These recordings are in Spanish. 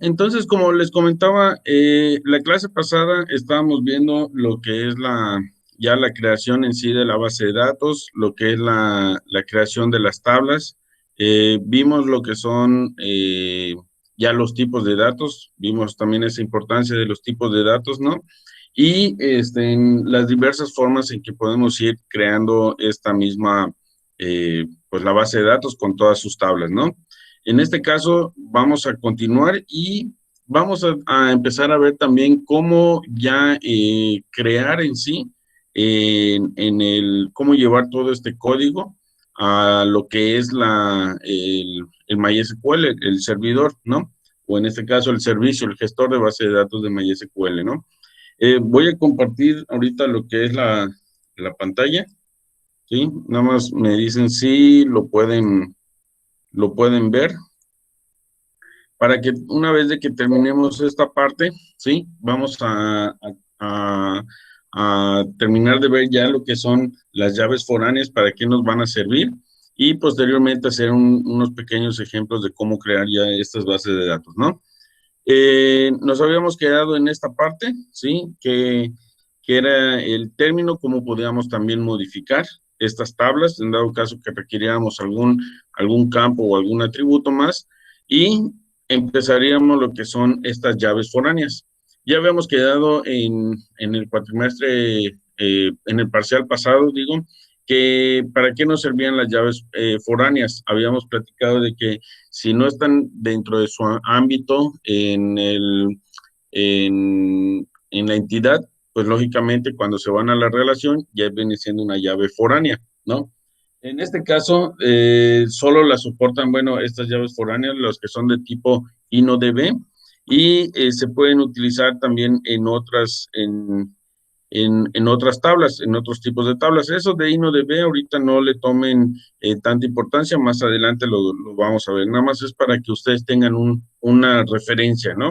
entonces como les comentaba, la clase pasada estábamos viendo lo que es ya la creación en sí de la base de datos, lo que es la creación de las tablas. Vimos lo que son ya los tipos de datos, vimos también esa importancia de los tipos de datos, ¿no? Y en las diversas formas en que podemos ir creando esta misma, pues la base de datos con todas sus tablas, ¿no? En este caso, vamos a continuar y vamos a empezar a ver también cómo ya crear en sí, cómo llevar todo este código a lo que es el MySQL, el servidor, ¿no? O en este caso, el servicio, el gestor de base de datos de MySQL, ¿no? Voy a compartir ahorita lo que es la pantalla, ¿sí? Nada más me dicen si lo pueden ver para que una vez de que terminemos esta parte, ¿sí? Vamos a- a terminar de ver ya lo que son las llaves foráneas, para qué nos van a servir y posteriormente hacer unos pequeños ejemplos de cómo crear ya estas bases de datos, ¿no? Nos habíamos quedado en esta parte, ¿sí? Que era el término, cómo podíamos también modificar estas tablas, en dado caso que requiriéramos algún campo o algún atributo más, y empezaríamos lo que son estas llaves foráneas. Ya habíamos quedado en el cuatrimestre, en el parcial pasado, digo, que para qué nos servían las llaves foráneas. Habíamos platicado de que si no están dentro de su ámbito en la entidad, pues lógicamente cuando se van a la relación ya viene siendo una llave foránea, ¿no? En este caso, solo la soportan, bueno, estas llaves foráneas, los que son de tipo INODB, y se pueden utilizar también en otras tablas, en otros tipos de tablas. Eso de INODB ahorita no le tomen tanta importancia, más adelante lo vamos a ver. Nada más es para que ustedes tengan una referencia, ¿no?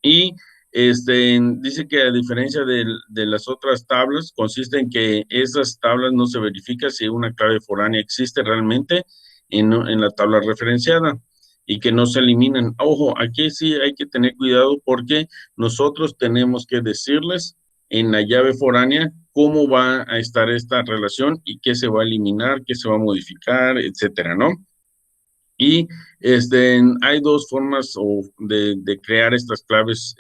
Y dice que a diferencia de las otras tablas, consiste en que esas tablas no se verifica si una clave foránea existe realmente en la tabla referenciada y que no se eliminan. Ojo, aquí sí hay que tener cuidado porque nosotros tenemos que decirles en la llave foránea cómo va a estar esta relación y qué se va a eliminar, qué se va a modificar, etcétera, ¿no? Y hay dos formas de crear estas claves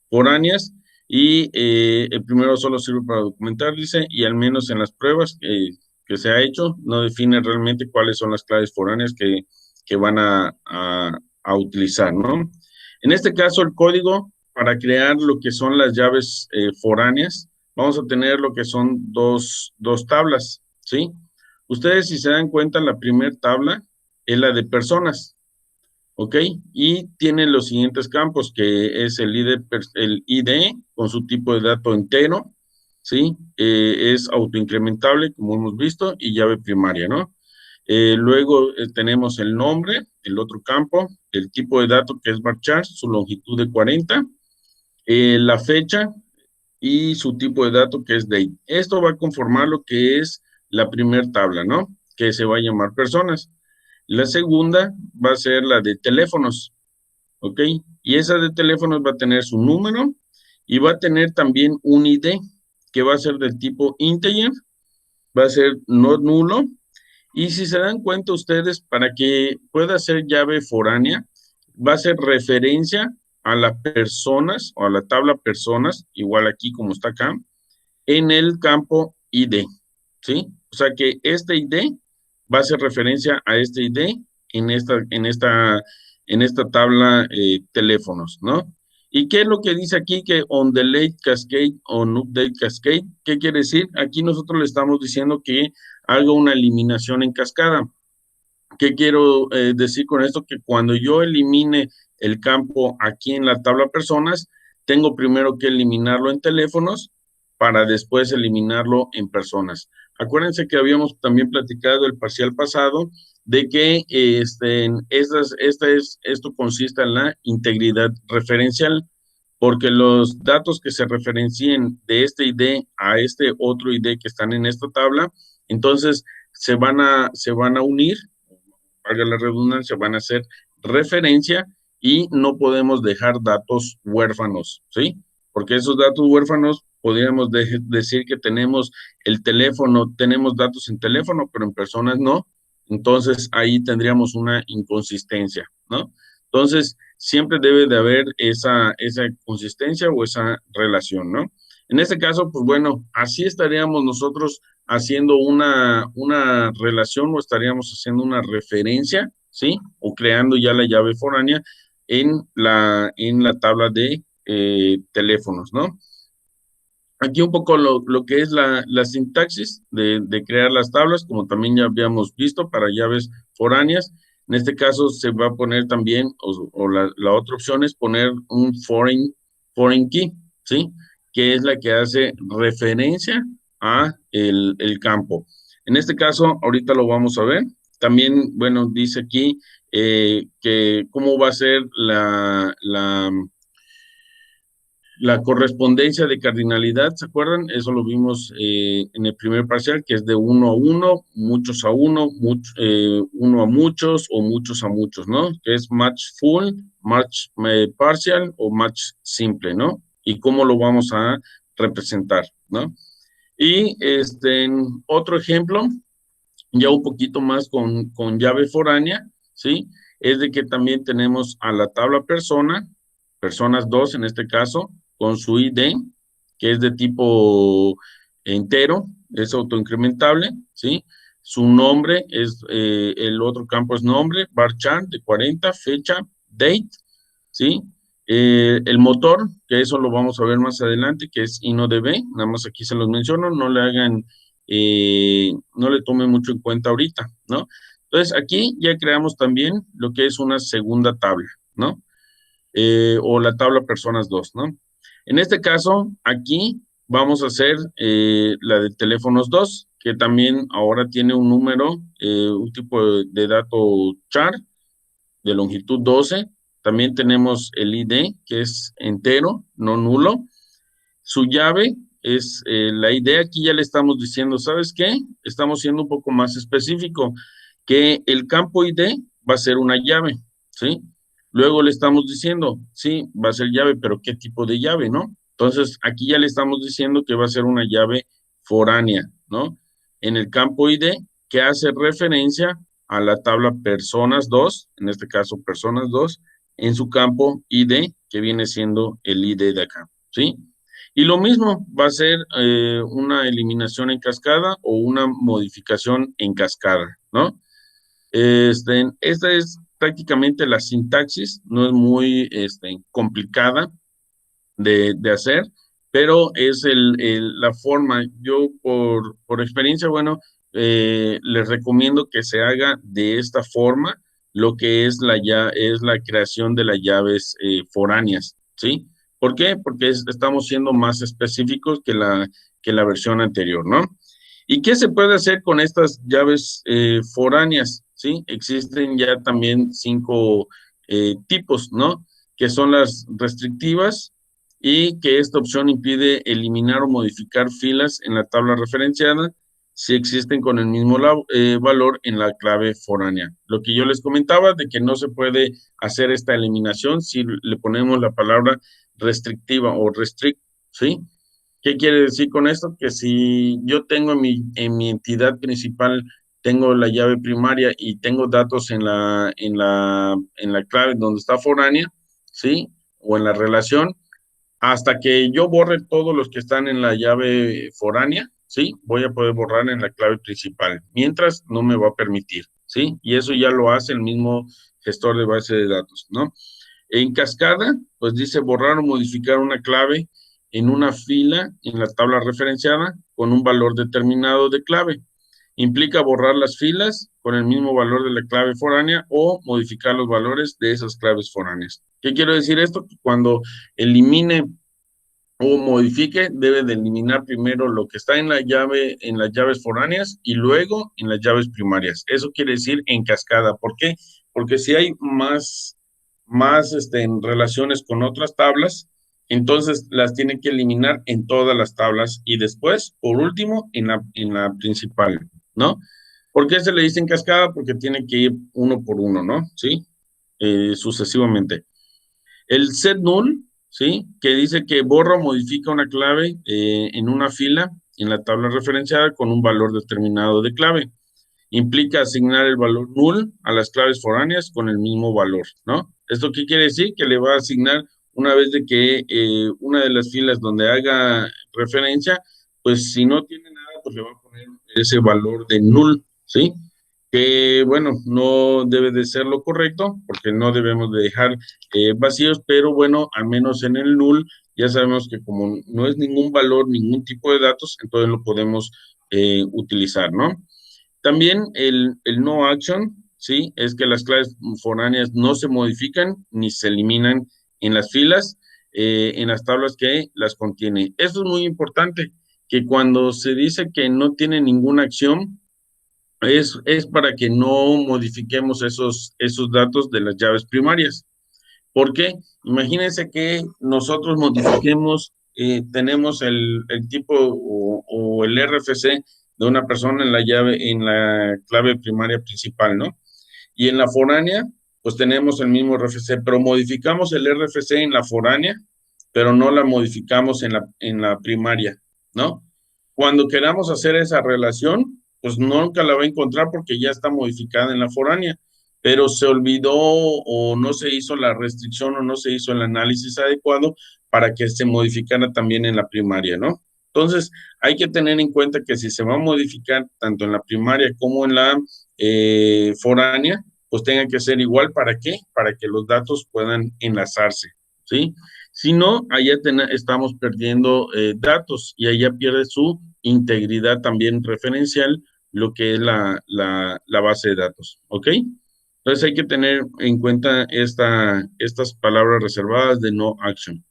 foráneas y el primero solo sirve para documentar, dice, y al menos en las pruebas que se ha hecho, no define realmente cuáles son las claves foráneas que van a utilizar, ¿no? En este caso, el código para crear lo que son las llaves foráneas, vamos a tener lo que son dos tablas, ¿sí? Ustedes, si se dan cuenta, la primera tabla es la de personas, ¿ok? Y tiene los siguientes campos, que es el ID con su tipo de dato entero, ¿sí? Es autoincrementable, como hemos visto, y llave primaria, ¿no? Luego tenemos el nombre, el otro campo, el tipo de dato que es varchar, su longitud de 40, la fecha y su tipo de dato que es date. Esto va a conformar lo que es la primera tabla, ¿no? Que se va a llamar personas. La segunda va a ser la de teléfonos, ¿ok? Y esa de teléfonos va a tener su número y va a tener también un ID que va a ser del tipo integer, va a ser no nulo. Y si se dan cuenta ustedes, para que pueda ser llave foránea, va a ser referencia a las personas o a la tabla personas, igual aquí como está acá, en el campo ID, ¿sí? O sea que este ID va a hacer referencia a este ID en esta tabla teléfonos, ¿no? ¿Y qué es lo que dice aquí que on delete cascade, on update cascade? ¿Qué quiere decir? Aquí nosotros le estamos diciendo que haga una eliminación en cascada. ¿Qué quiero decir con esto? Que cuando yo elimine el campo aquí en la tabla personas, tengo primero que eliminarlo en teléfonos para después eliminarlo en personas. Acuérdense que habíamos también platicado el parcial pasado de que esto consiste en la integridad referencial, porque los datos que se referencien de este ID a este otro ID que están en esta tabla, entonces se van a unir, valga la redundancia, van a hacer referencia y no podemos dejar datos huérfanos, ¿sí? Porque esos datos huérfanos podríamos decir que tenemos el teléfono, tenemos datos en teléfono, pero en personas no. Entonces ahí tendríamos una inconsistencia, ¿no? Entonces siempre debe de haber esa consistencia o esa relación, ¿no? En este caso, pues bueno, así estaríamos nosotros haciendo una relación o estaríamos haciendo una referencia, ¿sí? O creando ya la llave foránea en la tabla de teléfonos, ¿no? Aquí un poco lo que es la sintaxis de crear las tablas, como también ya habíamos visto para llaves foráneas. En este caso se va a poner también, o la otra opción es poner un foreign key, ¿sí? Que es la que hace referencia a el campo. En este caso, ahorita lo vamos a ver. También, bueno, dice aquí que cómo va a ser la correspondencia de cardinalidad, ¿se acuerdan? Eso lo vimos en el primer parcial, que es de uno a uno, muchos a uno, uno a muchos o muchos a muchos, ¿no? Que es match full, match partial o match simple, ¿no? Y cómo lo vamos a representar, ¿no? Y otro ejemplo, ya un poquito más con llave foránea, ¿sí? Es de que también tenemos a la tabla persona, personas 2 en este caso, con su ID, que es de tipo entero, es autoincrementable, ¿sí? Su nombre es, el otro campo es nombre, varchar de 40, fecha, date, ¿sí? El motor, que eso lo vamos a ver más adelante, que es InnoDB, nada más aquí se los menciono, no le hagan, no le tomen mucho en cuenta ahorita, ¿no? Entonces aquí ya creamos también lo que es una segunda tabla, ¿no? O la tabla personas 2, ¿no? En este caso, aquí vamos a hacer la de teléfonos 2, que también ahora tiene un número, un tipo de dato char de longitud 12. También tenemos el ID, que es entero, no nulo. Su llave es la ID, aquí ya le estamos diciendo, ¿sabes qué? Estamos siendo un poco más específico, que el campo ID va a ser una llave, ¿sí? Luego le estamos diciendo, sí, va a ser llave, pero ¿qué tipo de llave, no? Entonces, aquí ya le estamos diciendo que va a ser una llave foránea, ¿no? En el campo ID, que hace referencia a la tabla personas 2, en este caso personas 2, en su campo ID, que viene siendo el ID de acá, ¿sí? Y lo mismo va a ser una eliminación en cascada o una modificación en cascada, ¿no? Esta es prácticamente la sintaxis, no es muy complicada de hacer, pero es la forma. Yo por experiencia, bueno, les recomiendo que se haga de esta forma lo que es es la creación de las llaves foráneas, ¿sí? ¿Por qué? Porque estamos siendo más específicos que la versión anterior, ¿no? ¿Y qué se puede hacer con estas llaves foráneas? ¿Sí? Existen ya también 5 tipos, ¿no? Que son las restrictivas y que esta opción impide eliminar o modificar filas en la tabla referenciada si existen con el mismo valor en la clave foránea. Lo que yo les comentaba de que no se puede hacer esta eliminación si le ponemos la palabra restrictiva o restrict, ¿sí? ¿Qué quiere decir con esto? Que si yo tengo en mi entidad principal, tengo la llave primaria y tengo datos en la clave donde está foránea, ¿sí? O en la relación, hasta que yo borre todos los que están en la llave foránea, ¿sí? Voy a poder borrar en la clave principal, mientras no me va a permitir, ¿sí? Y eso ya lo hace el mismo gestor de base de datos, ¿no? En cascada, pues dice borrar o modificar una clave en una fila en la tabla referenciada con un valor determinado de clave. Implica borrar las filas con el mismo valor de la clave foránea o modificar los valores de esas claves foráneas. ¿Qué quiero decir esto? Que cuando elimine o modifique, debe de eliminar primero lo que está en la llave, en las llaves foráneas y luego en las llaves primarias. Eso quiere decir en cascada. ¿Por qué? Porque si hay más en relaciones con otras tablas, entonces las tienen que eliminar en todas las tablas y después, por último, en la principal, ¿no? ¿Por qué se le dice en cascada? Porque tiene que ir uno por uno, ¿no? ¿Sí? Sucesivamente. El set null, ¿sí? Que dice que borra o modifica una clave en una fila en la tabla referenciada con un valor determinado de clave. Implica asignar el valor null a las claves foráneas con el mismo valor, ¿no? ¿Esto qué quiere decir? Que le va a asignar una vez de que una de las filas donde haga referencia, pues si no tiene nada, pues le va a poner ese valor de null, ¿sí? Que bueno, no debe de ser lo correcto, porque no debemos de dejar vacíos, pero bueno, al menos en el null ya sabemos que como no es ningún valor, ningún tipo de datos, entonces lo podemos utilizar, ¿no? También el no action, ¿sí? Es que las claves foráneas no se modifican ni se eliminan en las filas, en las tablas que las contiene. Esto es muy importante, que cuando se dice que no tiene ninguna acción, es para que no modifiquemos esos datos de las llaves primarias. ¿Por qué? Imagínense que nosotros modifiquemos, tenemos el tipo o el RFC de una persona en la llave, en la clave primaria principal, ¿no? Y en la foránea, pues tenemos el mismo RFC, pero modificamos el RFC en la foránea, pero no la modificamos en la primaria, ¿no? Cuando queramos hacer esa relación, pues nunca la va a encontrar porque ya está modificada en la foránea, pero se olvidó o no se hizo la restricción o no se hizo el análisis adecuado para que se modificara también en la primaria, ¿no? Entonces, hay que tener en cuenta que si se va a modificar tanto en la primaria como en la foránea, pues tenga que ser igual. ¿Para qué? Para que los datos puedan enlazarse, ¿sí? Si no, allá estamos perdiendo datos y allá pierde su integridad también referencial, lo que es la base de datos, ¿ok? Entonces hay que tener en cuenta estas palabras reservadas de no action.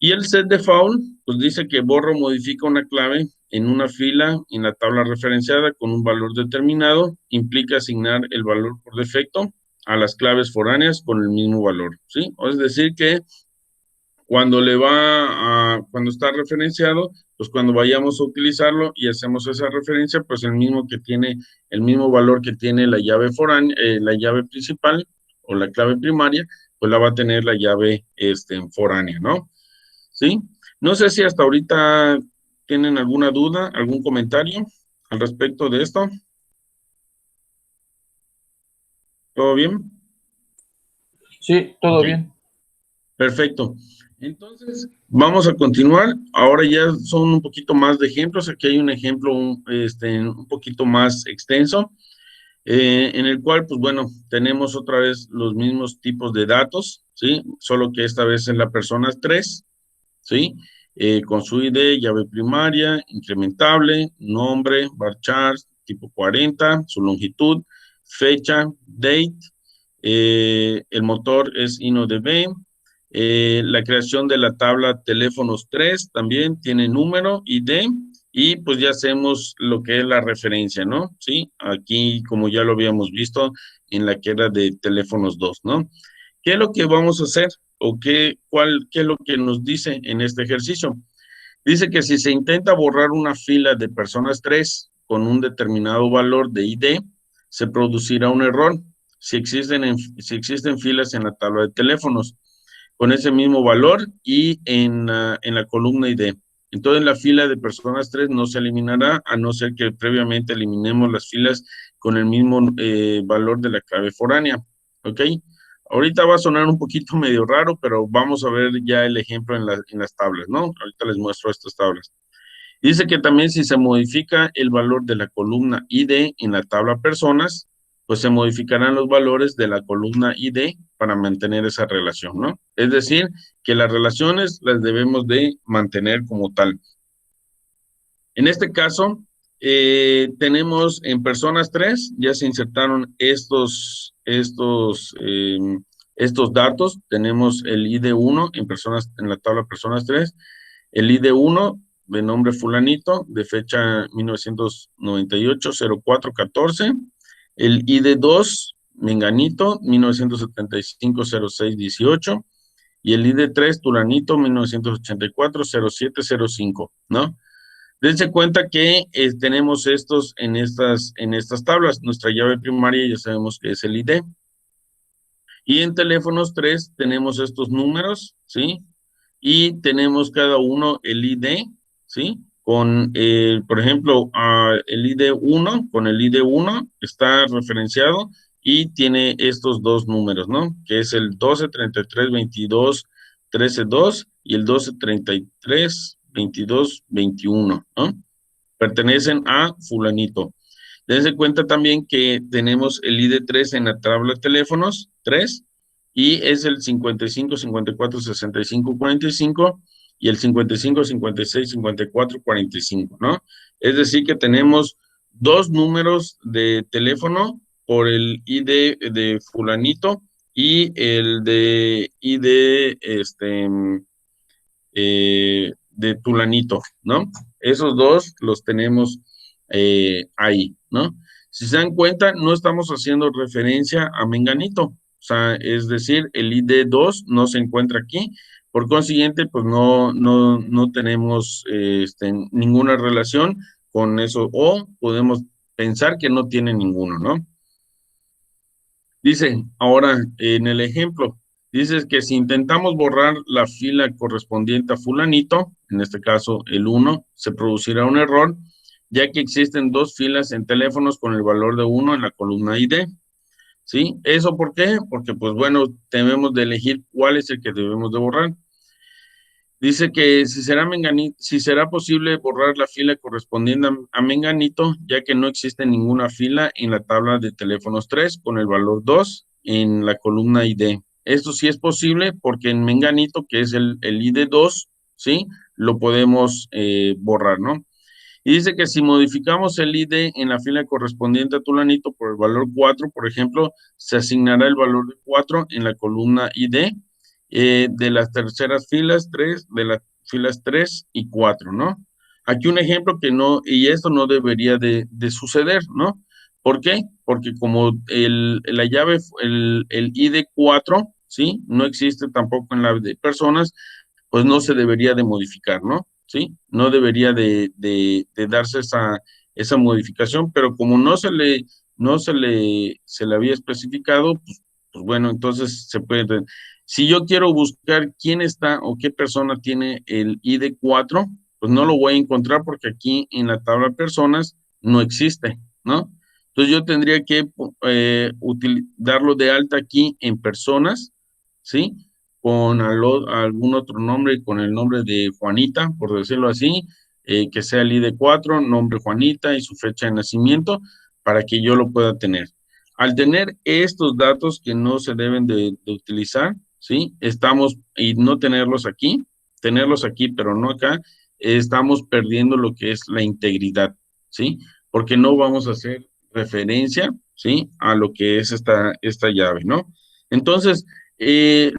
Y el set default, pues dice que borra o modifica una clave en una fila en la tabla referenciada con un valor determinado, implica asignar el valor por defecto a las claves foráneas con el mismo valor, ¿sí? O es decir que cuando está referenciado, pues cuando vayamos a utilizarlo y hacemos esa referencia, pues el mismo valor que tiene la llave foránea, la llave principal o la clave primaria, pues la va a tener la llave foránea, ¿no? ¿Sí? No sé si hasta ahorita tienen alguna duda, algún comentario al respecto de esto. ¿Todo bien? Sí, todo Ok, bien. perfecto. Entonces, vamos a continuar. Ahora ya son un poquito más de ejemplos. Aquí hay un ejemplo un poquito más extenso, en el cual, pues bueno, tenemos otra vez los mismos tipos de datos, ¿sí? Solo que esta vez en la persona 3, ¿sí? Con su ID, llave primaria, incrementable, nombre, varchar, tipo 40, su longitud, fecha, date, el motor es InnoDB, la creación de la tabla teléfonos 3 también tiene número, ID, y pues ya hacemos lo que es la referencia, ¿no? Sí, aquí como ya lo habíamos visto en la que era de teléfonos 2, ¿no? ¿Qué es lo que vamos a hacer? ¿O qué es lo que nos dice en este ejercicio? Dice que si se intenta borrar una fila de personas 3 con un determinado valor de ID, se producirá un error si existen filas en la tabla de teléfonos con ese mismo valor y en la columna ID. Entonces la fila de personas 3 no se eliminará a no ser que previamente eliminemos las filas con el mismo valor de la clave foránea. ¿Ok? Ahorita va a sonar un poquito medio raro, pero vamos a ver ya el ejemplo en las tablas, ¿no? Ahorita les muestro estas tablas. Dice que también si se modifica el valor de la columna ID en la tabla personas, pues se modificarán los valores de la columna ID para mantener esa relación, ¿no? Es decir, que las relaciones las debemos de mantener como tal. En este caso, tenemos en personas 3, ya se insertaron estos datos. Tenemos el ID1 en la tabla personas 3, el ID1 de nombre fulanito, de fecha 1998, 0414, el ID2, menganito, 1975, 06, 18, y el ID3, tulanito, 1984, 07, 05, ¿no? Dense cuenta que tenemos estos en estas tablas. Nuestra llave primaria ya sabemos que es el ID. Y en teléfonos 3 tenemos estos números, ¿sí? Y tenemos cada uno el ID, ¿sí? Con, por ejemplo, el ID 1, con el ID 1 está referenciado y tiene estos dos números, ¿no? Que es el 12 33 22 13 2 y el 12 33 22 21, ¿no? Pertenecen a fulanito. Dense cuenta también que tenemos el ID 3 en la tabla de teléfonos, 3, y es el 55 54 65 45 y el 55 56 54 45, ¿no? Es decir, que tenemos dos números de teléfono por el ID de fulanito y el de ID de tulanito, ¿no? Esos dos los tenemos ahí, ¿no? Si se dan cuenta, no estamos haciendo referencia a Menganito, o sea, es decir, el ID 2 no se encuentra aquí, por consiguiente, pues no tenemos ninguna relación con eso, o podemos pensar que no tiene ninguno, ¿no? Dice, ahora en el ejemplo, dice que si intentamos borrar la fila correspondiente a fulanito, en este caso el 1, se producirá un error, ya que existen dos filas en teléfonos con el valor de 1 en la columna ID. ¿Sí? ¿Eso por qué? Porque, pues bueno, debemos de elegir cuál es el que debemos de borrar. Dice que si será posible borrar la fila correspondiente a Menganito, ya que no existe ninguna fila en la tabla de teléfonos 3 con el valor 2 en la columna ID. Esto sí es posible porque en Menganito, que es el ID 2, ¿sí? Lo podemos borrar, ¿no? Y dice que si modificamos el ID en la fila correspondiente a Tulanito por el valor 4, por ejemplo, se asignará el valor de 4 en la columna ID de las terceras filas 3, de las filas 3 y 4, ¿no? Aquí un ejemplo que no, y esto no debería de suceder, ¿no? ¿Por qué? Porque como la llave, el ID 4, ¿sí? No existe tampoco en la de personas, pues no se debería de modificar, ¿no? ¿Sí? No debería de darse esa modificación, pero como no se le había especificado, pues bueno, entonces se puede. Si yo quiero buscar quién está o qué persona tiene el ID 4, pues no lo voy a encontrar porque aquí en la tabla de personas no existe, ¿no? Entonces yo tendría que darlo de alta aquí en personas, ¿sí? Con algún otro nombre, con el nombre de Juanita, por decirlo así, que sea el ID 4, nombre Juanita y su fecha de nacimiento, para que yo lo pueda tener. Al tener estos datos que no se deben de utilizar, ¿sí? Y no tenerlos aquí, pero no acá, estamos perdiendo lo que es la integridad, ¿sí? Porque no vamos a hacer referencia, ¿sí? A lo que es esta llave, ¿no? Entonces,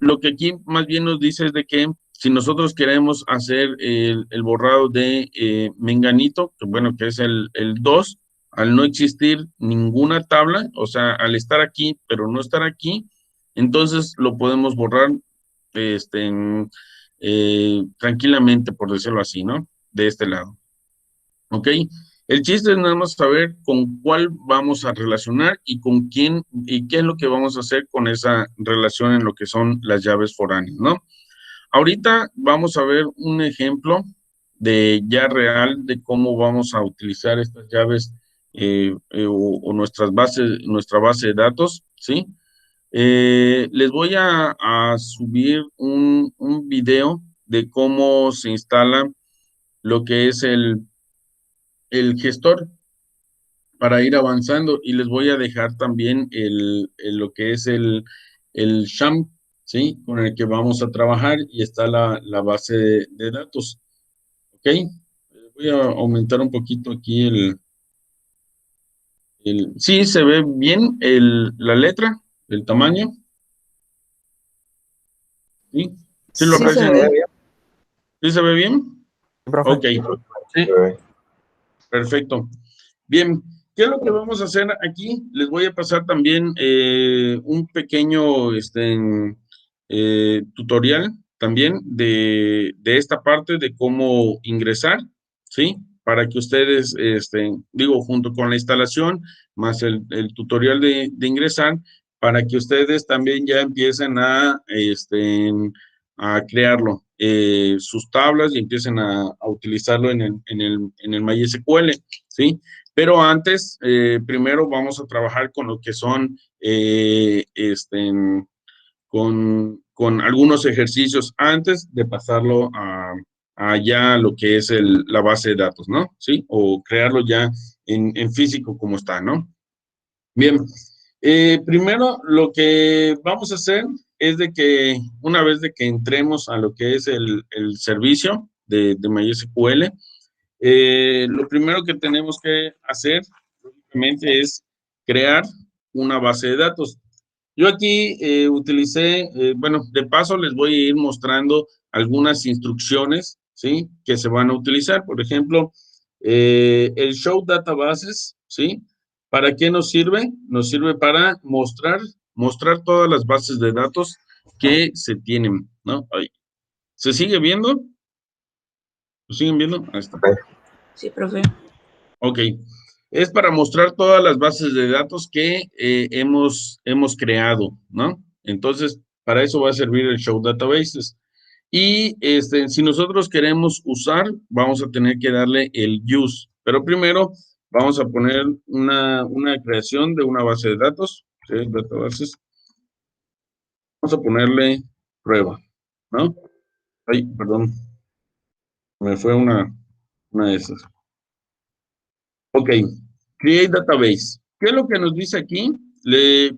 lo que aquí más bien nos dice es de que si nosotros queremos hacer el borrado de Menganito, que bueno, que es el 2, al no existir ninguna tabla, o sea, al estar aquí, pero no estar aquí, entonces lo podemos borrar tranquilamente, por decirlo así, ¿no? De este lado. ¿Ok? El chiste es nada más saber con cuál vamos a relacionar y con quién y qué es lo que vamos a hacer con esa relación en lo que son las llaves foráneas, ¿no? Ahorita vamos a ver un ejemplo de ya real de cómo vamos a utilizar estas llaves o nuestra base de datos, ¿sí? Les voy a subir un video de cómo se instala lo que es el gestor para ir avanzando y les voy a dejar también lo que es el SHAM, ¿sí? Con el que vamos a trabajar y está la base de datos, ¿ok? Voy a aumentar un poquito aquí sí, se ve bien la letra, el tamaño, ¿sí? ¿Sí lo Sí se aprecian? ve bien, ¿Sí se ve bien? profe. Ok, Sí. perfecto. Bien, ¿qué es lo que vamos a hacer aquí? Les voy a pasar también un pequeño tutorial también de esta parte de cómo ingresar, ¿sí? Para que ustedes, digo, junto con la instalación, más el tutorial de ingresar, para que ustedes también ya empiecen a crearlo, sus tablas y empiecen a utilizarlo en el MySQL, ¿sí? Pero antes, primero vamos a trabajar con lo que son, con algunos ejercicios antes de pasarlo a ya lo que es la base de datos, ¿no? ¿Sí? O crearlo ya en físico como está, ¿no? Bien, primero lo que vamos a hacer es de que una vez de que entremos a lo que es el servicio de MySQL, lo primero que tenemos que hacer, lógicamente, es crear una base de datos. Yo aquí utilicé, bueno, de paso les voy a ir mostrando algunas instrucciones, ¿sí? Que se van a utilizar. Por ejemplo, el Show Databases, ¿sí? ¿Para qué nos sirve? Nos sirve para mostrar todas las bases de datos que se tienen, ¿no? Ahí. ¿Se sigue viendo? ¿Lo siguen viendo? Ahí está. Sí, profe. Ok. Es para mostrar todas las bases de datos que hemos creado, ¿no? Entonces, para eso va a servir el Show Databases. Y si nosotros queremos usar, vamos a tener que darle el use. Pero primero vamos a poner una creación de una base de datos, ¿sí? Databases. Vamos a ponerle prueba, ¿no? Ay, perdón, me fue una de esas. Ok, Create Database. ¿Qué es lo que nos dice aquí?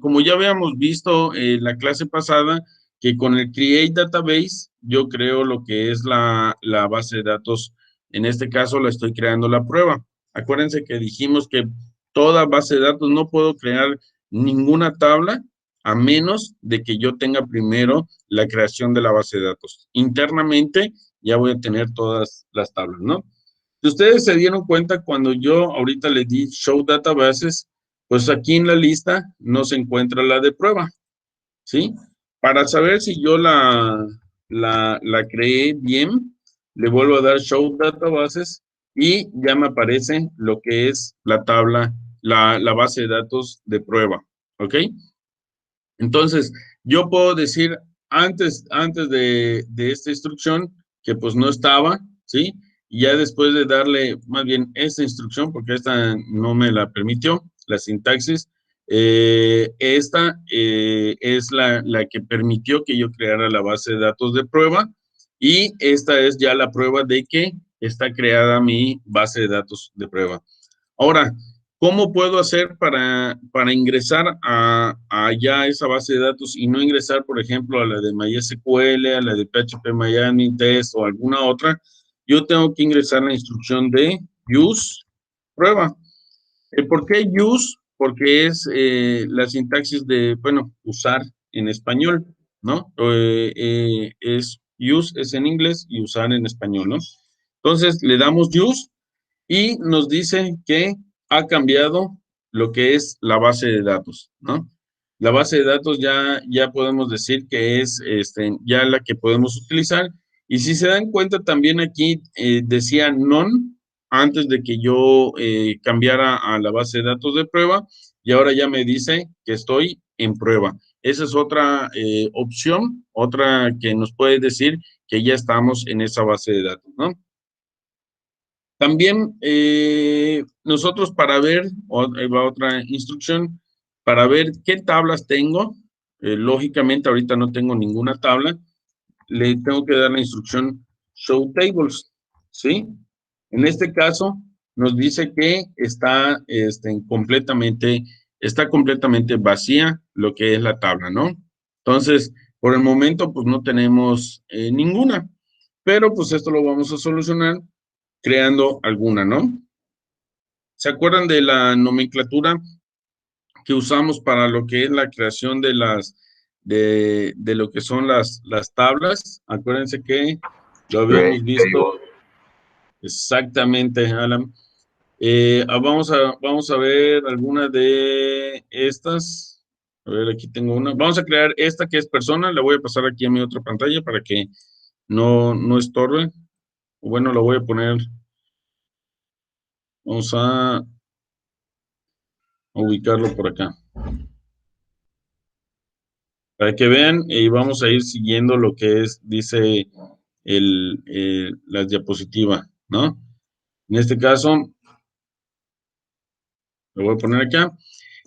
Como ya habíamos visto en la clase pasada, que con el Create Database yo creo lo que es la base de datos. En este caso la estoy creando la prueba. Acuérdense que dijimos que toda base de datos no puedo crear ninguna tabla a menos de que yo tenga primero la creación de la base de datos. Internamente ya voy a tener todas las tablas, ¿no? Si ustedes se dieron cuenta cuando yo ahorita le di Show Databases, pues aquí en la lista no se encuentra la de prueba, ¿sí? Para saber si yo la creé bien, le vuelvo a dar Show Databases y ya me aparece lo que es la tabla, la base de datos de prueba, ¿ok? Entonces, yo puedo decir antes de esta instrucción que pues no estaba, ¿sí? Y ya después de darle más bien esta instrucción, porque esta no me la permitió, la sintaxis, esta es la que permitió que yo creara la base de datos de prueba y esta es ya la prueba de que está creada mi base de datos de prueba. Ahora, ¿cómo puedo hacer para ingresar a ya esa base de datos y no ingresar, por ejemplo, a la de MySQL, a la de PHP Miami Test o alguna otra? Yo tengo que ingresar la instrucción de use prueba. ¿Por qué use? Porque es la sintaxis de, bueno, usar en español, ¿no? Es use es en inglés y usar en español, ¿no? Entonces, le damos use y nos dice que ha cambiado lo que es la base de datos, ¿no? La base de datos ya podemos decir que es ya la que podemos utilizar. Y si se dan cuenta, también aquí decía none antes de que yo cambiara a la base de datos de prueba y ahora ya me dice que estoy en prueba. Esa es otra opción, otra que nos puede decir que ya estamos en esa base de datos, ¿no? También nosotros para ver, ahí va otra instrucción, para ver qué tablas tengo, lógicamente ahorita no tengo ninguna tabla, le tengo que dar la instrucción show tables, ¿sí? En este caso nos dice que está completamente vacía lo que es la tabla, ¿no? Entonces, por el momento, pues no tenemos ninguna, pero pues esto lo vamos a solucionar creando alguna, ¿no? ¿Se acuerdan de la nomenclatura que usamos para lo que es la creación de lo que son las tablas? Acuérdense que lo habíamos visto exactamente, Alan. Vamos a ver alguna de estas. A ver, aquí tengo una. Vamos a crear esta que es persona. La voy a pasar aquí a mi otra pantalla para que no estorbe. Bueno, lo voy a poner. Vamos a ubicarlo por acá. para que vean y vamos a ir siguiendo lo que dice la diapositiva, ¿no? En este caso, lo voy a poner acá.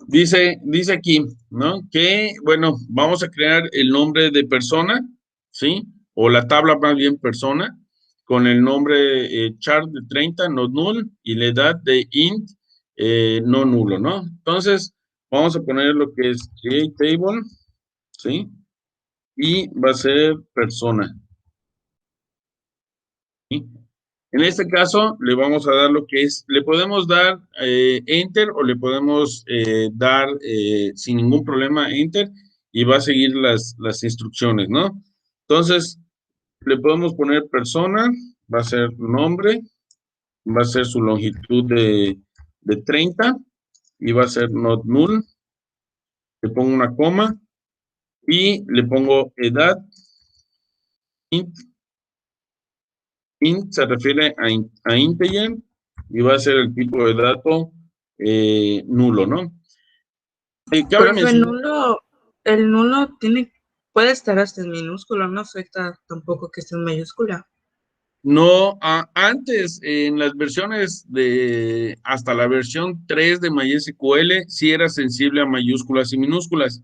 Dice aquí, ¿no? Que, bueno, vamos a crear el nombre de persona, ¿sí? O la tabla más bien persona, con el nombre chart de 30, no null, y la edad de int, no nulo, ¿no? Entonces, vamos a poner lo que es create table, ¿sí? Y va a ser persona, ¿sí? En este caso, le vamos a dar lo que es, le podemos dar enter o le podemos dar sin ningún problema enter y va a seguir las instrucciones, ¿no? Entonces, le podemos poner persona, va a ser nombre, va a ser su longitud de 30 y va a ser not null, le pongo una coma y le pongo edad, int, int se refiere a integer y va a ser el tipo de dato nulo, ¿no? Cabe Profe, mencionar, el nulo puede estar hasta en minúscula, no afecta tampoco que esté en mayúscula. no, antes en las versiones hasta la versión 3 de MySQL, sí era sensible a mayúsculas y minúsculas.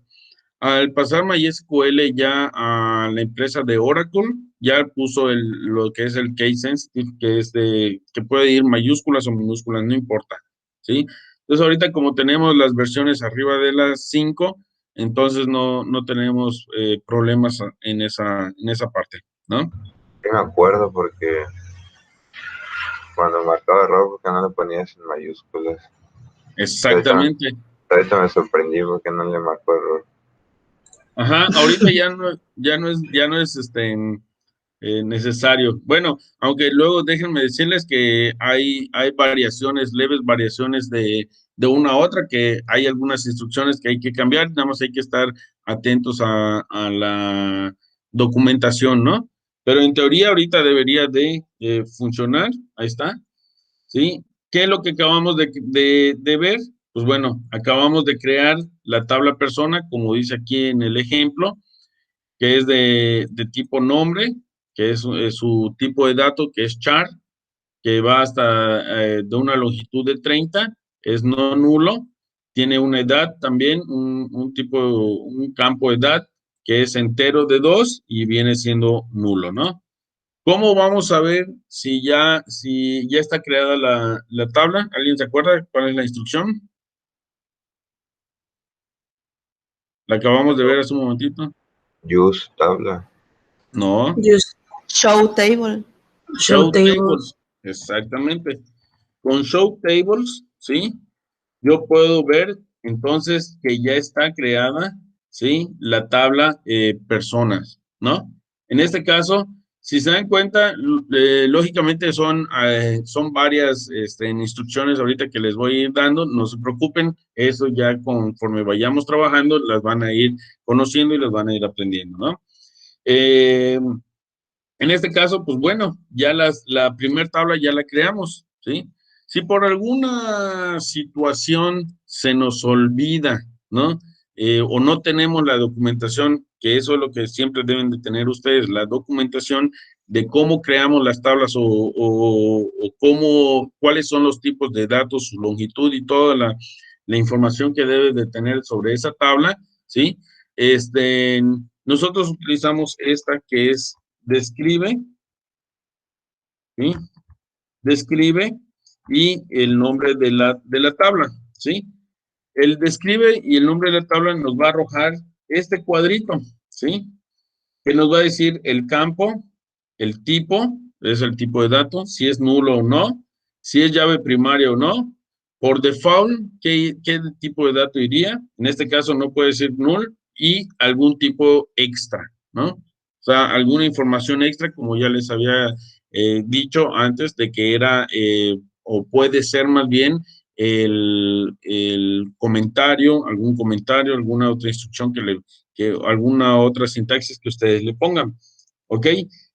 Al pasar MySQL ya a la empresa de Oracle, ya puso lo que es el case sensitive, que puede ir mayúsculas o minúsculas, no importa, ¿sí? Entonces ahorita como tenemos las versiones arriba de las 5, entonces no tenemos problemas en esa parte, ¿no? Sí me acuerdo porque cuando marcaba error porque no le ponías en mayúsculas. Exactamente. Ahorita me sorprendí porque no le marcó error. Ajá, ahorita ya no es necesario. Bueno, aunque luego déjenme decirles que hay variaciones, leves variaciones de una a otra, que hay algunas instrucciones que hay que cambiar, nada más hay que estar atentos a la documentación, ¿no? Pero en teoría ahorita debería de funcionar, ahí está, ¿sí? ¿Qué es lo que acabamos de ver? Pues bueno, acabamos de crear la tabla persona, como dice aquí en el ejemplo, que es de tipo nombre, que es su tipo de dato, que es char, que va hasta de una longitud de 30, es no nulo, tiene una edad también, un campo de edad, que es entero de 2 y viene siendo nulo, ¿no? ¿Cómo vamos a ver si ya está creada la tabla? ¿Alguien se acuerda cuál es la instrucción? La acabamos de ver hace un momentito. Use tabla. No. Just Show table. show Show table. tables, exactamente. Con show tables, ¿sí? Yo puedo ver entonces que ya está creada, ¿sí? La tabla personas, ¿no? En este caso, si se dan cuenta, lógicamente son varias instrucciones ahorita que les voy a ir dando, no se preocupen, eso ya conforme vayamos trabajando, las van a ir conociendo y las van a ir aprendiendo, ¿no? En este caso, pues bueno, ya la primer tabla ya la creamos, ¿sí? Si por alguna situación se nos olvida, ¿no? O no tenemos la documentación, que eso es lo que siempre deben de tener ustedes, la documentación de cómo creamos las tablas o cuáles son los tipos de datos, su longitud y toda la información que debe de tener sobre esa tabla, ¿sí? Nosotros utilizamos esta que es describe, ¿sí? Describe y el nombre de la tabla, ¿sí? El describe y el nombre de la tabla nos va a arrojar este cuadrito, ¿sí? Que nos va a decir el campo, el tipo, es el tipo de dato, si es nulo o no, si es llave primaria o no. Por default, ¿qué tipo de dato iría? En este caso no puede ser null y algún tipo extra, ¿no? O sea, alguna información extra, como ya les había dicho antes, de que era, o puede ser más bien, el comentario, algún comentario, alguna otra instrucción que alguna otra sintaxis que ustedes le pongan, ¿ok?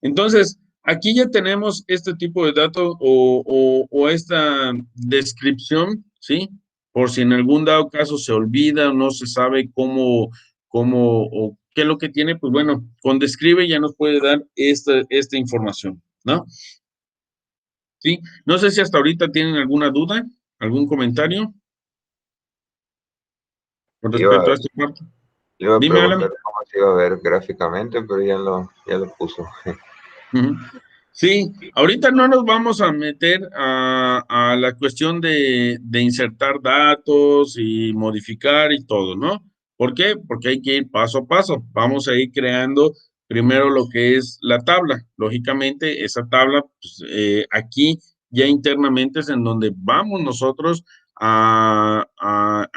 Entonces, aquí ya tenemos este tipo de datos o esta descripción, ¿sí? Por si en algún dado caso se olvida o no se sabe cómo o ¿qué es lo que tiene? Pues bueno, con describe ya nos puede dar esta información, ¿no? ¿Sí? No sé si hasta ahorita tienen alguna duda, algún comentario con respecto a esta parte. Iba a Dime, Alan. preguntar cómo se iba a ver gráficamente, pero ya lo puso. Ujú. Sí, ahorita no nos vamos a meter a la cuestión de insertar datos y modificar y todo, ¿no? ¿Por qué? Porque hay que ir paso a paso. Vamos a ir creando primero lo que es la tabla. Lógicamente, esa tabla, pues, aquí ya internamente es en donde vamos nosotros a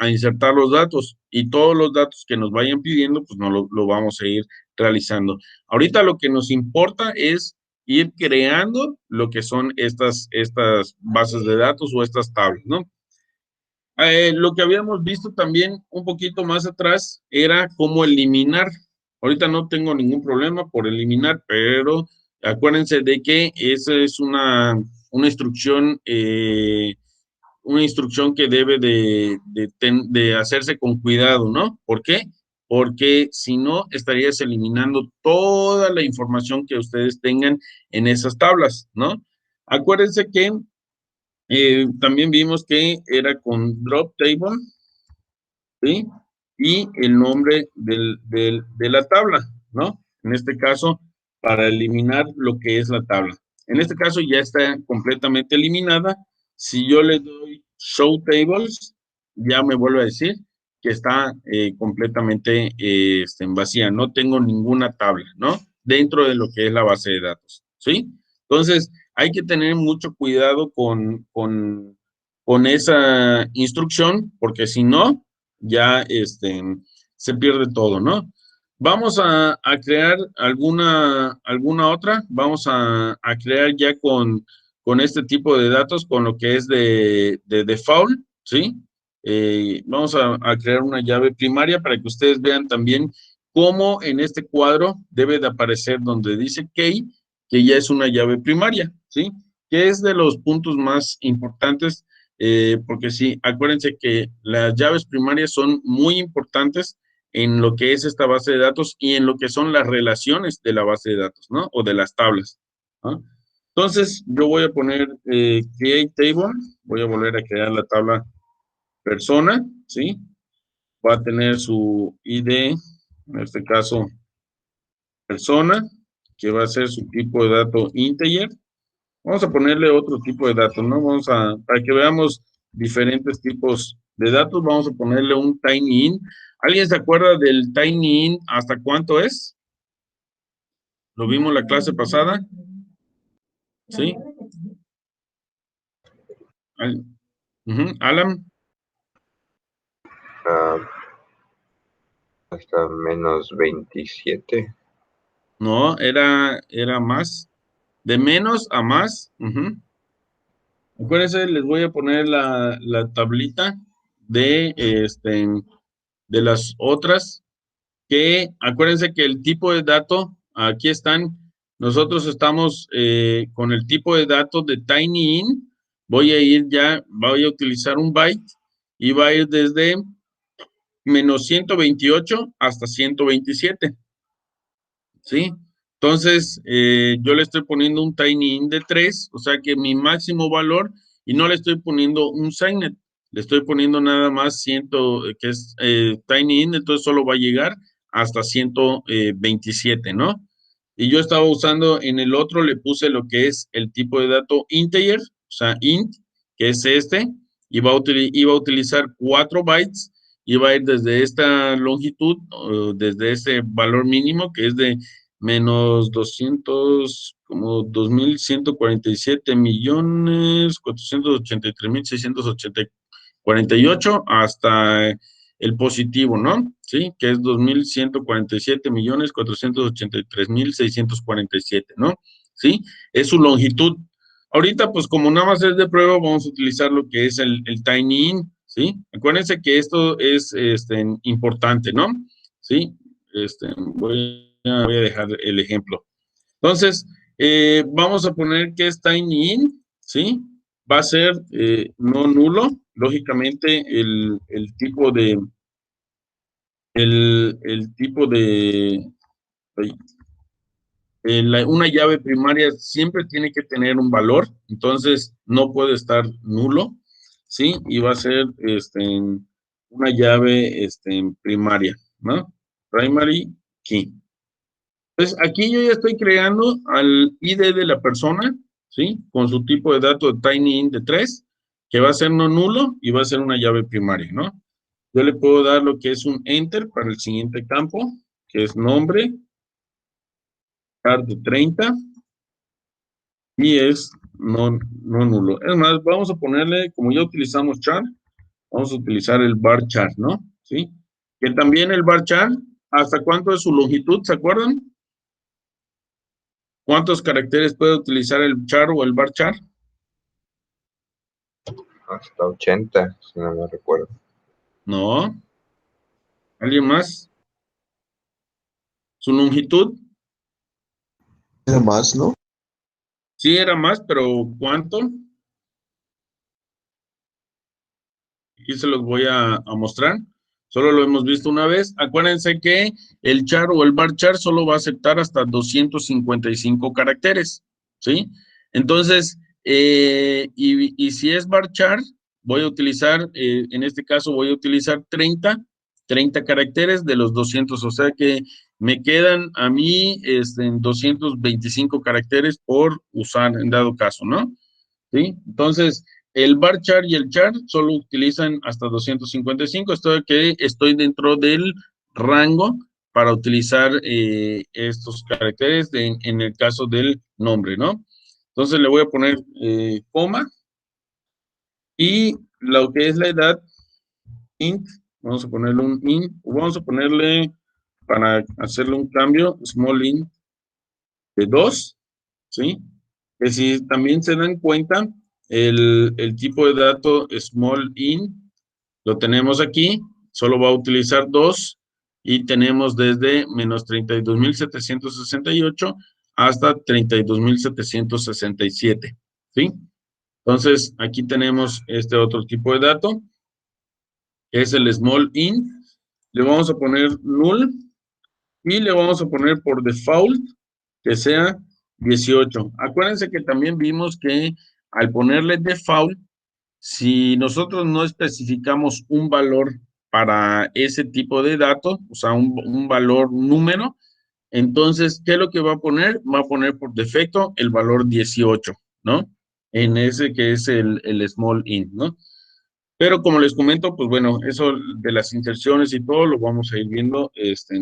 insertar los datos y todos los datos que nos vayan pidiendo, pues no lo vamos a ir realizando. Ahorita lo que nos importa es ir creando lo que son estas bases de datos o estas tablas, ¿no? Lo que habíamos visto también un poquito más atrás era cómo eliminar. Ahorita no tengo ningún problema por eliminar, pero acuérdense de que esa es una instrucción que debe de hacerse con cuidado, ¿no? ¿Por qué? Porque si no, estarías eliminando toda la información que ustedes tengan en esas tablas, ¿no? Acuérdense que también vimos que era con drop table, ¿sí? Y el nombre de la tabla, ¿no? En este caso, para eliminar lo que es la tabla. En este caso ya está completamente eliminada. Si yo le doy Show Tables, ya me vuelve a decir que está completamente vacía. No tengo ninguna tabla, ¿no? Dentro de lo que es la base de datos, ¿sí? Entonces, hay que tener mucho cuidado con esa instrucción, porque si no, ya se pierde todo, ¿no? Vamos a crear alguna otra, vamos a crear ya con este tipo de datos, con lo que es de default, ¿sí? Vamos a crear una llave primaria para que ustedes vean también cómo en este cuadro debe de aparecer donde dice key, que ya es una llave primaria, ¿sí? Que es de los puntos más importantes porque sí, acuérdense que las llaves primarias son muy importantes en lo que es esta base de datos y en lo que son las relaciones de la base de datos, ¿no? O de las tablas, ¿no? Entonces, yo voy a poner create table, voy a volver a crear la tabla persona, ¿sí? Va a tener su ID, en este caso, persona, que va a ser su tipo de dato integer. Vamos a ponerle otro tipo de datos, ¿no? Para que veamos diferentes tipos de datos, vamos a ponerle un tiny int. ¿Alguien se acuerda del tiny int hasta cuánto es? ¿Lo vimos la clase pasada? ¿Sí? Alan, Hasta menos 27. no, era más. De menos a más. Acuérdense, les voy a poner la tablita de las otras. Que acuérdense que el tipo de dato, aquí están, nosotros estamos con el tipo de dato de TinyIn, voy a utilizar un byte y va a ir desde menos 128 hasta 127, ¿sí? Entonces, yo le estoy poniendo un TinyIn de 3, o sea que mi máximo valor, y no le estoy poniendo un signet, le estoy poniendo nada más 100, que es TinyIn, entonces solo va a llegar hasta 127, ¿no? Y yo estaba usando en el otro, le puse lo que es el tipo de dato integer, o sea, int, que es este, iba a utilizar 4 bytes, iba a ir desde esta longitud, desde ese valor mínimo, que es de menos 200, como 2.147 millones, 483.648, hasta el positivo, ¿no? Sí, que es 2.147 millones, 483.647, ¿no? Sí, es su longitud. Ahorita, pues como nada más es de prueba, vamos a utilizar lo que es el tiny int, ¿sí? Acuérdense que esto es importante, ¿no? Sí, voy a dejar el ejemplo. Entonces, vamos a poner que es TinyIn, ¿sí? Va a ser no nulo. Lógicamente, el tipo el tipo de... una llave primaria siempre tiene que tener un valor, entonces no puede estar nulo, ¿sí? Y va a ser una llave primaria, ¿no? Primary key. Entonces, aquí yo ya estoy creando al ID de la persona, ¿sí? Con su tipo de dato de TinyInt de 3, que va a ser no nulo y va a ser una llave primaria, ¿no? Yo le puedo dar lo que es un Enter para el siguiente campo, que es nombre, char de 30, y es no nulo. Es más, vamos a ponerle, como ya utilizamos char, vamos a utilizar el bar char, ¿no? ¿Sí? Que también el bar char, ¿hasta cuánto es su longitud? ¿Se acuerdan? ¿Cuántos caracteres puede utilizar el char o el bar char? Hasta 80, si no me recuerdo. No. ¿Alguien más? ¿Su longitud? Era más, ¿no? Sí, era más, pero ¿cuánto? Aquí se los voy a mostrar. Solo lo hemos visto una vez. Acuérdense que el char o el bar char solo va a aceptar hasta 255 caracteres, ¿sí? Entonces, y si es bar char, voy a utilizar, en este caso voy a utilizar 30 caracteres de los 200, o sea que me quedan a mí 225 caracteres por usar en dado caso, ¿no? ¿Sí? Entonces, el bar char y el char solo utilizan hasta 255, esto que estoy dentro del rango para utilizar estos caracteres en el caso del nombre, ¿no? Entonces le voy a poner coma y lo que es la edad, int, vamos a ponerle un int, o vamos a ponerle, para hacerle un cambio, small int de 2, ¿sí? Que si también se dan cuenta, el tipo de dato small int lo tenemos aquí, solo va a utilizar 2 y tenemos desde menos 32.768 hasta 32.767, ¿sí? Entonces, aquí tenemos este otro tipo de dato, que es el small int. Le vamos a poner null y le vamos a poner por default que sea 18. Acuérdense que también vimos que al ponerle default, si nosotros no especificamos un valor para ese tipo de datos, o sea, un valor, un número, entonces, ¿qué es lo que va a poner? Va a poner por defecto el valor 18, ¿no? En ese que es el small int, ¿no? Pero como les comento, pues bueno, eso de las inserciones y todo lo vamos a ir viendo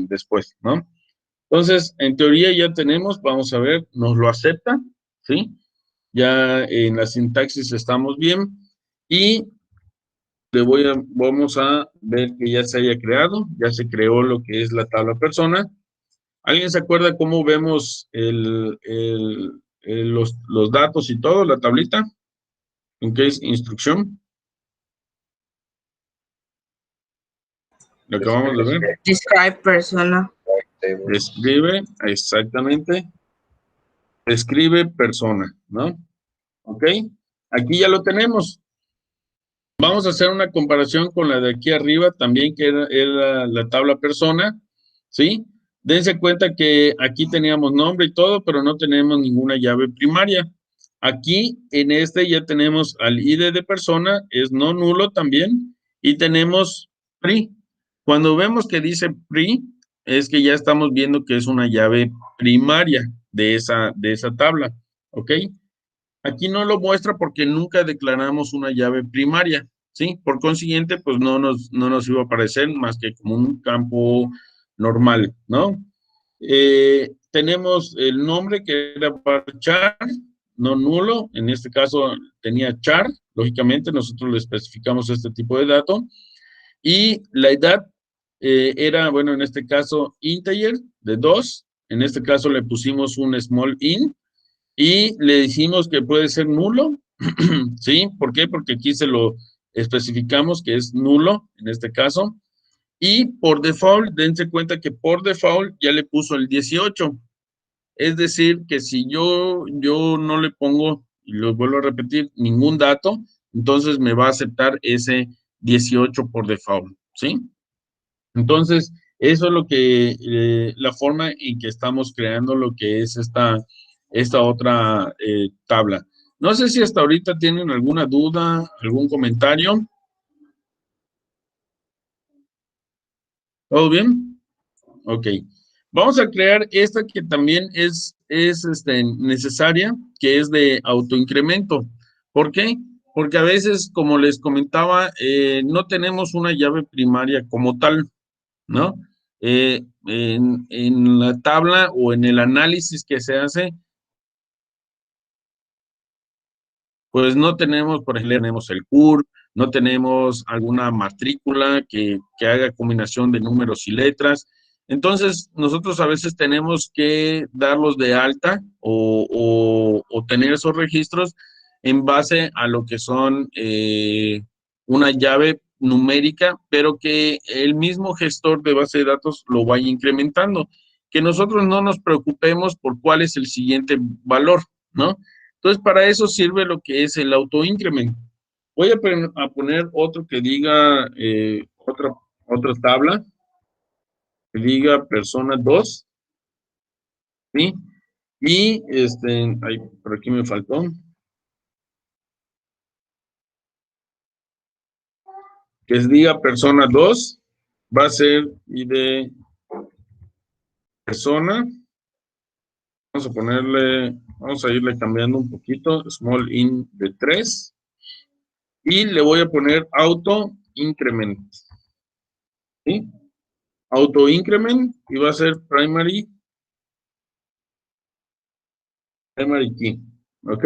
después, ¿no? Entonces, en teoría ya tenemos, vamos a ver, nos lo acepta, ¿sí? Ya en la sintaxis estamos bien y vamos a ver que ya se haya creado, ya se creó lo que es la tabla persona. ¿Alguien se acuerda cómo vemos los datos y todo, la tablita? ¿En qué es instrucción? Lo acabamos de ver. Describe persona. Describe, exactamente. Describe persona, ¿no? ¿Ok? Aquí ya lo tenemos. Vamos a hacer una comparación con la de aquí arriba, también que era la tabla persona, ¿sí? Dense cuenta que aquí teníamos nombre y todo, pero no tenemos ninguna llave primaria. Aquí, en este, ya tenemos al ID de persona, es no nulo también, y tenemos PRI. Cuando vemos que dice PRI, es que ya estamos viendo que es una llave primaria de esa tabla, ¿ok? Aquí no lo muestra porque nunca declaramos una llave primaria, ¿sí? Por consiguiente, pues no nos iba a aparecer más que como un campo normal, ¿no? Tenemos el nombre que era char, no nulo, en este caso tenía char, lógicamente nosotros le especificamos este tipo de dato, y la edad era, bueno, en este caso integer de 2, en este caso le pusimos un small int, y le dijimos que puede ser nulo, ¿sí? ¿Por qué? Porque aquí se lo especificamos que es nulo, en este caso, y por default, dense cuenta que por default ya le puso el 18, es decir, que si yo no le pongo, y lo vuelvo a repetir, ningún dato, entonces me va a aceptar ese 18 por default, ¿sí? Entonces, Eso es lo que, la forma en que estamos creando lo que es esta otra tabla. No sé si hasta ahorita tienen alguna duda, algún comentario. ¿Todo bien? Ok. Vamos a crear esta que también es necesaria, que es de autoincremento. ¿Por qué? Porque a veces, como les comentaba, no tenemos una llave primaria como tal, ¿no? En la tabla o en el análisis que se hace, pues no tenemos, por ejemplo, tenemos el CUR, no tenemos alguna matrícula que haga combinación de números y letras. Entonces, nosotros a veces tenemos que darlos de alta o tener esos registros en base a lo que son una llave numérica, pero que el mismo gestor de base de datos lo vaya incrementando. Que nosotros no nos preocupemos por cuál es el siguiente valor, ¿no? Entonces, para eso sirve lo que es el autoincrement. Voy a poner otro que diga, otra tabla, que diga persona 2, ¿sí? Y, ay, por aquí me faltó, que diga persona 2, va a ser y de persona, vamos a irle cambiando un poquito, small in de 3, y le voy a poner auto increment, ¿sí? Auto increment, y va a ser primary key, ¿ok?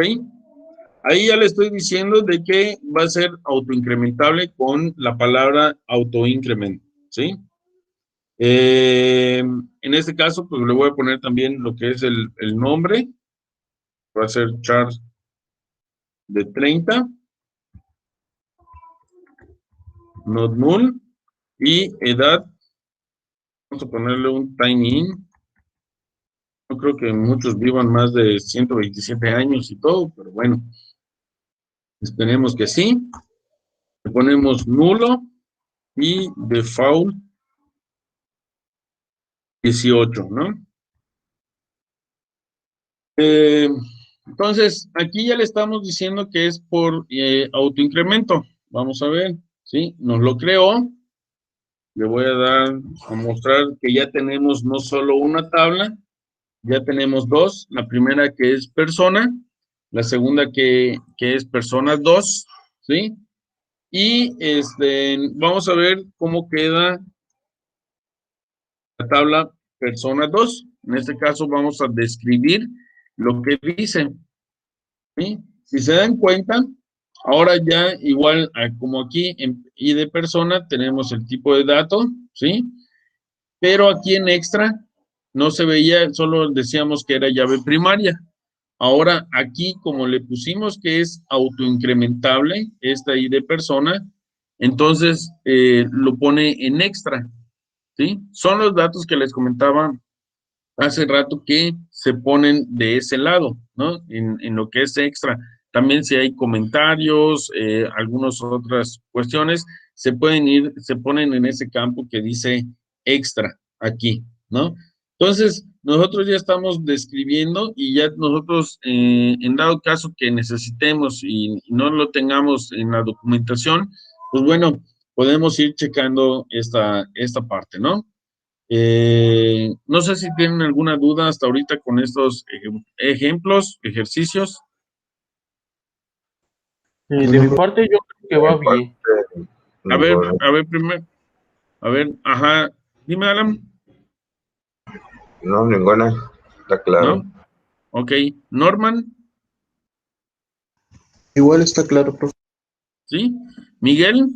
Ahí ya le estoy diciendo de que va a ser autoincrementable con la palabra autoincrement, ¿sí? En este caso, pues le voy a poner también lo que es el nombre, va a ser char de 30, not null, y edad, vamos a ponerle un tiny in. No creo que muchos vivan más de 127 años y todo, pero bueno, esperemos que sí. Le ponemos nulo y default 18, ¿no? Entonces, aquí ya le estamos diciendo que es por autoincremento. Vamos a ver, ¿sí? Nos lo creó. Le voy a mostrar que ya tenemos no solo una tabla, ya tenemos dos. La primera que es persona, la segunda que es personas 2, ¿sí? Y vamos a ver cómo queda la tabla persona 2. En este caso vamos a describir lo que dice, ¿sí? Si se dan cuenta, ahora ya igual como aquí en ID persona tenemos el tipo de dato, ¿sí? Pero aquí en extra no se veía, solo decíamos que era llave primaria. Ahora aquí como le pusimos que es autoincrementable esta ID persona, entonces lo pone en extra, ¿sí? Son los datos que les comentaba hace rato que se ponen de ese lado, ¿no? En lo que es extra. También si hay comentarios, algunas otras cuestiones, se ponen en ese campo que dice extra aquí, ¿no? Entonces, nosotros ya estamos describiendo y ya nosotros, en dado caso que necesitemos y no lo tengamos en la documentación, pues bueno, podemos ir checando esta parte, ¿no? No sé si tienen alguna duda hasta ahorita con estos ejemplos, ejercicios. De mi parte, yo creo que va bien. Primero, ajá, dime, Alan. No, ninguna, está claro. ¿No? Ok, Norman, Igual está claro, profe. ¿sí? Miguel,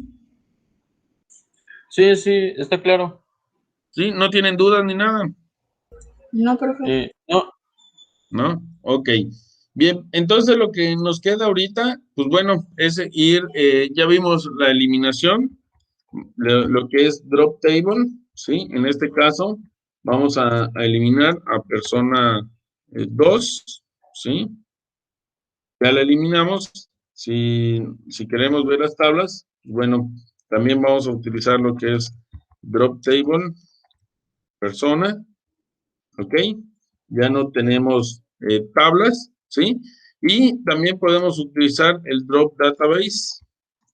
Sí, está claro. ¿sí? ¿No tienen dudas ni nada? No, profe. No, ¿No? Ok. Bien, entonces lo que nos queda ahorita, pues bueno, es ir, ya vimos la eliminación, lo que es drop table, ¿sí? En este caso, vamos a eliminar a persona 2, ¿sí? Ya la eliminamos. Si queremos ver las tablas, bueno, también vamos a utilizar lo que es drop table, persona, ¿ok? Ya no tenemos tablas, ¿sí? Y también podemos utilizar el drop database,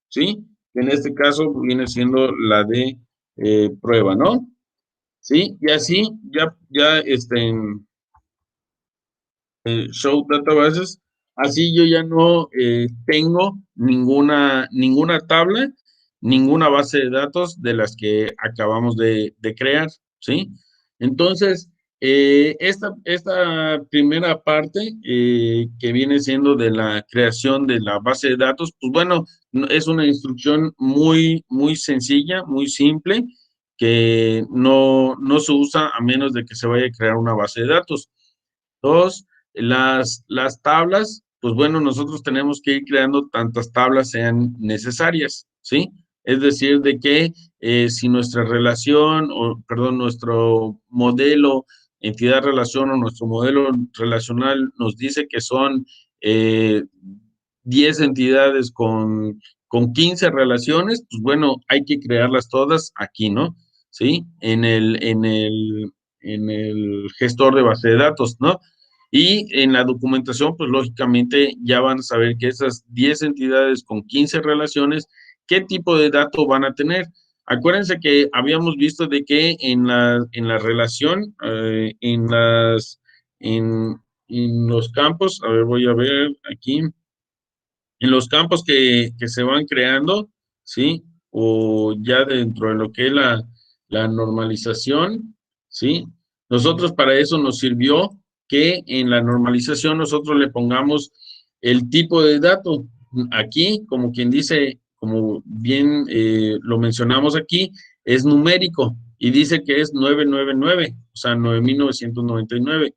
¿sí? Que en este caso viene siendo la de prueba, ¿no? ¿Sí? Y así ya show databases, así yo ya no tengo ninguna tabla, ninguna base de datos de las que acabamos de crear, ¿sí? Entonces, esta primera parte que viene siendo de la creación de la base de datos, pues bueno, es una instrucción muy sencilla, muy simple, que no se usa a menos de que se vaya a crear una base de datos. Dos, las tablas, pues bueno, nosotros tenemos que ir creando tantas tablas sean necesarias, ¿sí? Es decir, de que si nuestra relación, o perdón, nuestro modelo, entidad relación o nuestro modelo relacional nos dice que son 10 entidades con 15 relaciones, pues bueno, hay que crearlas todas aquí, ¿no? ¿Sí? En el gestor de base de datos, ¿no? Y en la documentación, pues lógicamente ya van a saber que esas 10 entidades con 15 relaciones, ¿qué tipo de dato van a tener? Acuérdense que habíamos visto de que en la relación, en los campos, a ver, voy a ver aquí, en los campos que se van creando, ¿sí? O ya dentro de lo que es la normalización, ¿sí? Nosotros para eso nos sirvió que en la normalización nosotros le pongamos el tipo de dato. Aquí, como quien dice, como bien lo mencionamos aquí, es numérico y dice que es 999, o sea, 9999.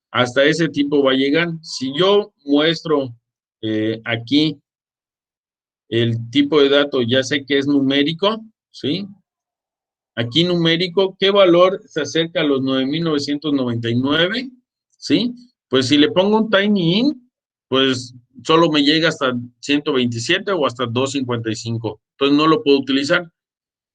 Hasta ese tipo va a llegar. Si yo muestro aquí el tipo de dato, ya sé que es numérico, ¿sí? Aquí numérico, ¿qué valor se acerca a los 9,999? ¿Sí? Pues si le pongo un tiny in, pues solo me llega hasta 127 o hasta 255. Entonces no lo puedo utilizar.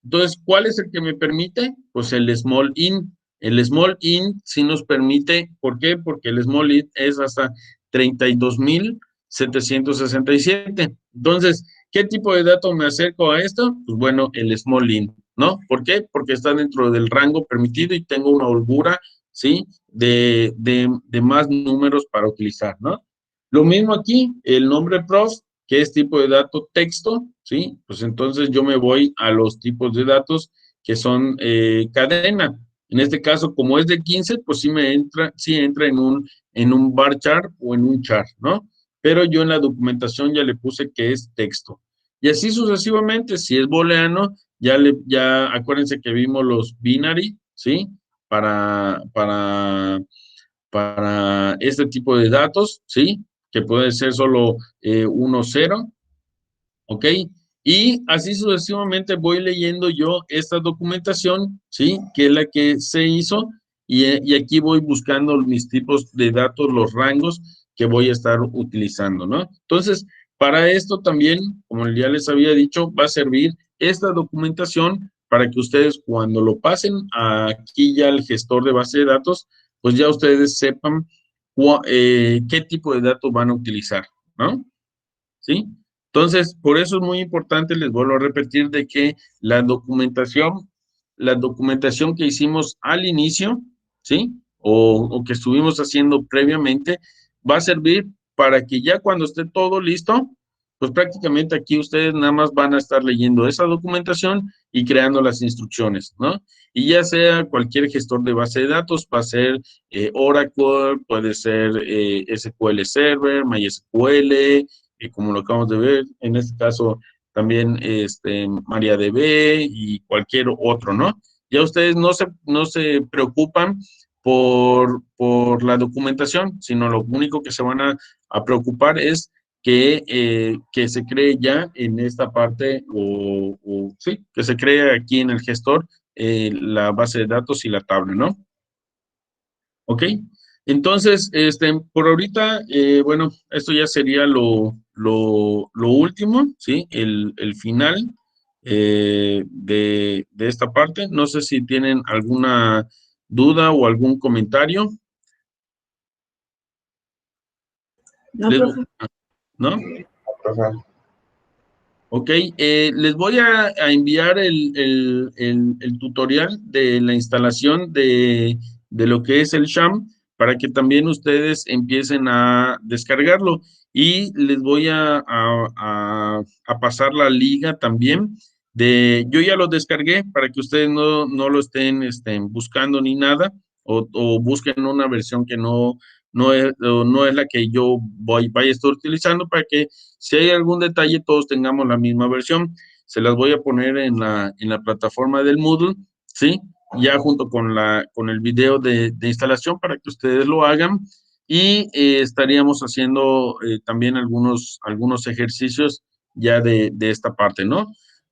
Entonces, ¿cuál es el que me permite? Pues el small in. El small in sí nos permite, ¿por qué? Porque el small in es hasta 32,767. Entonces, ¿qué tipo de dato me acerco a esto? Pues bueno, el small in, ¿no? ¿Por qué? Porque está dentro del rango permitido y tengo una holgura, ¿sí? De más números para utilizar, ¿no? Lo mismo aquí, el nombre prof, que es tipo de dato texto, ¿sí? Pues entonces yo me voy a los tipos de datos que son cadena. En este caso, como es de 15, pues sí entra en un bar chart o en un chart, ¿no? Pero yo en la documentación ya le puse que es texto. Y así sucesivamente, si es booleano, ya acuérdense que vimos los binary, ¿sí? Para este tipo de datos, ¿sí? Que puede ser solo 1, 0, ¿ok? Y así sucesivamente voy leyendo yo esta documentación, ¿sí? Que es la que se hizo, y aquí voy buscando mis tipos de datos, los rangos que voy a estar utilizando, ¿no? Entonces, para esto también, como ya les había dicho, va a servir esta documentación para que ustedes cuando lo pasen aquí ya al gestor de base de datos, pues ya ustedes sepan qué tipo de datos van a utilizar, ¿no? ¿Sí? Entonces, por eso es muy importante, les vuelvo a repetir, de que la documentación que hicimos al inicio, ¿sí? O que estuvimos haciendo previamente, va a servir para que ya cuando esté todo listo, pues prácticamente aquí ustedes nada más van a estar leyendo esa documentación y creando las instrucciones, ¿no? Y ya sea cualquier gestor de base de datos, va a ser Oracle, puede ser SQL Server, MySQL, como lo acabamos de ver, en este caso también MariaDB y cualquier otro, ¿no? Ya ustedes no se preocupan por la documentación, sino lo único que se van a preocupar es que se cree ya en esta parte, o sí, que se cree aquí en el gestor la base de datos y la tabla, ¿no? ¿Ok? Entonces, por ahorita, bueno, esto ya sería lo último, ¿sí? El final de esta parte. No sé si tienen duda o algún comentario? No, Les- profe. ¿No? Profe, Ok, les voy a enviar el tutorial de la instalación de lo que es el SHAM para que también ustedes empiecen a descargarlo y les voy a pasar la liga también yo ya lo descargué para que ustedes no lo estén buscando ni nada o busquen una versión que no es la que yo vaya a estar utilizando para que si hay algún detalle, todos tengamos la misma versión. Se las voy a poner en la plataforma del Moodle, ¿sí? Ya junto con el video de instalación para que ustedes lo hagan. Y estaríamos haciendo también algunos ejercicios ya de esta parte, ¿no?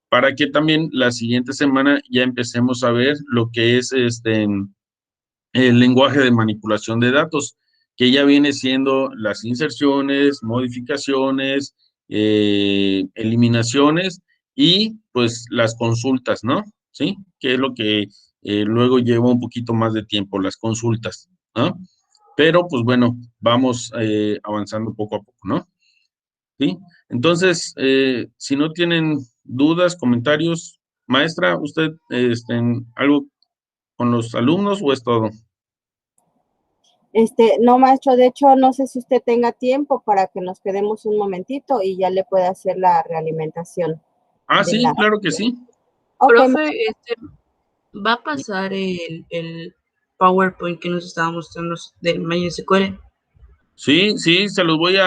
Para que también la siguiente semana ya empecemos a ver lo que es el lenguaje de manipulación de datos, que ya viene siendo las inserciones, modificaciones, eliminaciones y pues las consultas, ¿no? ¿Sí? Que es lo que luego lleva un poquito más de tiempo, las consultas, ¿no? Pero pues bueno, vamos avanzando poco a poco, ¿no? ¿Sí? Entonces, si no tienen dudas, comentarios, maestra, ¿usted algo con los alumnos o es todo? No, maestro, de hecho, no sé si usted tenga tiempo para que nos quedemos un momentito y ya le pueda hacer la realimentación. Ah, de sí, la... claro que sí. Ok, Profe, va a pasar el PowerPoint que nos estaba mostrando del MySQL. Sí, sí, se los voy a